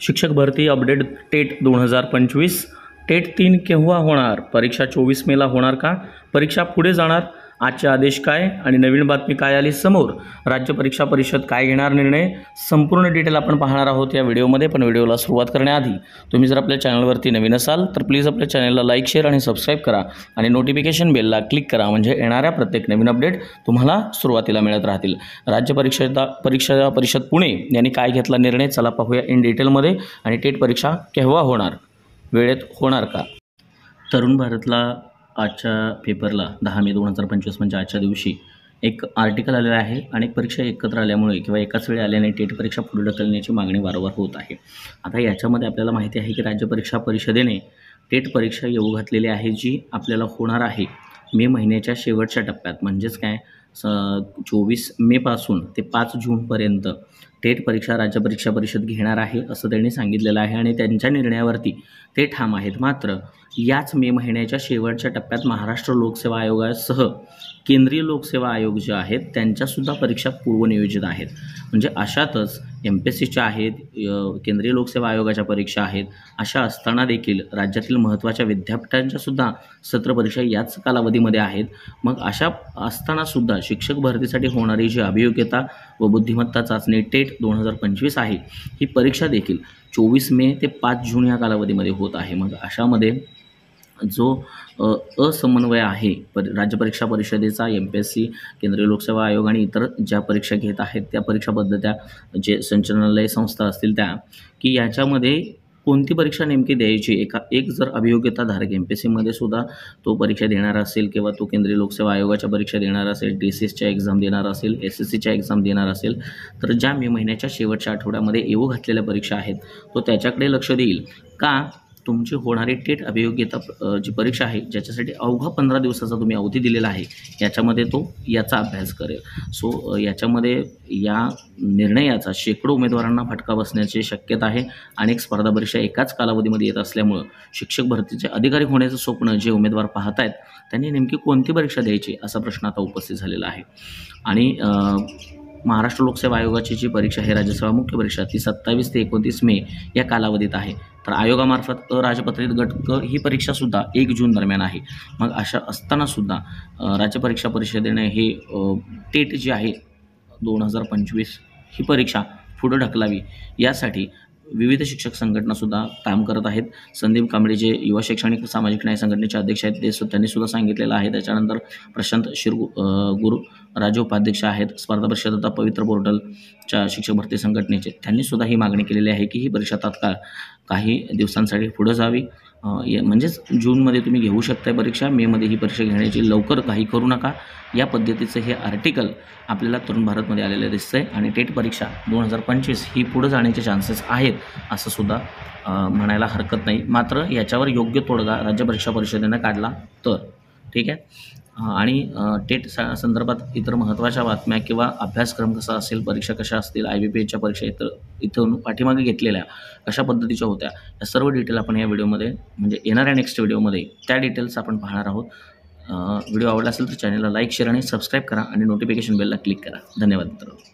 शिक्षक भरती update TET 2025 TET 3 केव्हा होणार? परीक्षा 24 मेला होणार का? परीक्षा पुढे जाणार? आजचे आदेश काय आणि नवीन बातमी काय आली समोर? राज्य परीक्षा परिषद काय घेणार निर्णय? संपूर्ण डिटेल आपण पाहणार आहोत या व्हिडिओमध्ये। पण व्हिडिओला सुरुवात करण्याआधी तुम्ही जर आपल्या चॅनलवरती नवीन असाल तर प्लीज आपल्या चॅनलला लाईक, शेअर आणि सबस्क्राईब करा आणि नोटिफिकेशन बेलला क्लिक करा, म्हणजे येणाऱ्या प्रत्येक नवीन अपडेट तुम्हाला सुरुवातीला मिळत राहतील। राज्य परीक्षा परिषद पुणे यांनी काय घेतला निर्णय? चला पाहूया इन डिटेलमध्ये। आणि टेट परीक्षा केव्हा होणार? वेळेत होणार का? तरुण भारतला आजच्या पेपरला 10 मे 2025 म्हणजे आजच्या दिवशी एक आर्टिकल आलेलं आहे। अनेक परीक्षा एकत्र आल्यामुळे किंवा एकाच वेळी आल्याने टेट परीक्षा पुढे ढकलण्याची मागणी वारंवार होत आहे। आता याच्यामध्ये आपल्याला माहिती आहे की राज्य परीक्षा परिषदेने टेट परीक्षा येऊ घातलेली आहे, जी आपल्याला होणार आहे मे महिन्याच्या शेवटच्या टप्प्यात, म्हणजेच काय 24 मेपासून ते 5 जूनपर्यंत टेट परीक्षा राज्य परीक्षा परिषद घेणार आहे असं त्यांनी सांगितलेलं आहे आणि त्यांच्या निर्णयावरती ते ठाम आहेत। मात्र याच मे महिन्याच्या शेवटच्या टप्प्यात महाराष्ट्र लोकसेवा आयोगासह केंद्रीय लोकसेवा आयोग जे आहेत त्यांच्यासुद्धा परीक्षा पूर्वनियोजित आहेत। म्हणजे अशातच MPSCच्या आहेत, केंद्रीय लोकसेवा आयोगाच्या परीक्षा आहेत। अशा असताना देखील राज्यातील महत्त्वाच्या विद्यापीठांच्यासुद्धा सत्र परीक्षा याच कालावधीमध्ये आहेत। मग अशा असतानासुद्धा शिक्षक भरतीसाठी होणारी जी अभियोग्यता व बुद्धिमत्ता चाचणी टेट 2025 आहे, ही परीक्षा देखील 24 मे ते 5 जून या कालावधीमध्ये होत आहे। मग अशामध्ये जो असमन्वय आहे राज्य परीक्षा परिषदेचा MPSC, केंद्रीय लोकसेवा आयोग आणि इतर ज्या परीक्षा घेत आहेत त्या परीक्षा पद्धत्या, जे संचालनालय संस्था असतील त्या, की याच्यामध्ये कोणती परीक्षा नेमकी द्यायची, एक जर अभियोग्यताधारक MPSCमध्ये सुद्धा तो परीक्षा देणार असेल किंवा तो केंद्रीय लोकसेवा आयोगाच्या परीक्षा देणार असेल, DCSच्या एक्झाम देणार असेल, SSCच्या एक्झाम देणार असेल, तर ज्या मे महिन्याच्या शेवटच्या आठवड्यामध्ये येऊ घातलेल्या परीक्षा आहेत तो त्याच्याकडे लक्ष देईल का? तुमची होणारी टेट अभियोग्यता जी परीक्षा आहे, ज्याच्यासाठी अवघा 15 दिवसाचा तुम्ही अवधी दिलेला आहे, याच्यामध्ये तो याचा अभ्यास करेल। सो याच्यामध्ये या निर्णयाचा शेकडो उमेदवारांना फटका बसण्याची शक्यता आहे। अनेक स्पर्धा परीक्षा एकाच कालावधीमध्ये येत असल्यामुळं शिक्षक भरतीचे अधिकारी होण्याचं स्वप्न जे उमेदवार पाहत आहेत त्यांनी नेमकी कोणती परीक्षा द्यायची असा प्रश्न आता उपस्थित झालेला आहे। आणि महाराष्ट्र लोकसेवा आयोगाची जी परीक्षा आहे, राज्यसेवा मुख्य परीक्षा, ती 27 ते 29 मे या कालावधीत आहे। तर आयोगामार्फत अराजपत्रित गट क ही परीक्षासुद्धा 1 जून दरम्यान आहे। मग अशा असतानासुद्धा राज्य परीक्षा परिषदेने हे टेट जी आहे 2025 ही परीक्षा पुढे ढकलावी यासाठी विविध शिक्षक संघटनासुद्धा काम करत आहेत। संदीप कांबळे जे युवा शैक्षणिक सामाजिक न्याय संघटनेचे अध्यक्ष आहेत त्यांनी सुद्धा सांगितलेलं आहे। त्याच्यानंतर प्रशांत गुरु राजे उपाध्यक्ष आहेत स्पर्धा परिषद तथा पवित्र पोर्टलच्या शिक्षक भरती संघटनेचे, त्यांनीसुद्धा ही मागणी केलेली आहे की ही परीक्षा तात्काळ काही दिवसांसाठी पुढे जावी। म्हणजेच जूनमध्ये तुम्ही घेऊ शकताय परीक्षा, मेमध्ये ही परीक्षा घेण्याची लवकर घाई करू नका, या पद्धतीचं हे आर्टिकल आपल्याला तरुण भारतमध्ये आलेलं दिसतंय। आणि टेट परीक्षा 2025 ही पुढे जाण्याचे चान्सेस आहेत असं सुद्धा म्हणायला हरकत नाही। मात्र याच्यावर योग्य तोडगा राज्य परीक्षा परिषदेनं काढला तर ठीक आहे। आणि टेट संदर्भात इतर महत्त्वाच्या बातम्या किंवा अभ्यासक्रम कसा असेल, परीक्षा कशा असतील, IBPSच्या परीक्षा इथून पाठीमागे घेतलेल्या कशा पद्धतीच्या होत्या, या सर्व डिटेल आपण या व्हिडिओमध्ये म्हणजे येणाऱ्या नेक्स्ट व्हिडिओमध्ये त्या डिटेल्स आपण पाहणार आहोत। व्हिडिओ आवडला असेल तर चॅनलला लाईक, शेअर आणि सबस्क्राईब करा आणि नोटिफिकेशन बेलला क्लिक करा। धन्यवाद मित्रांनो।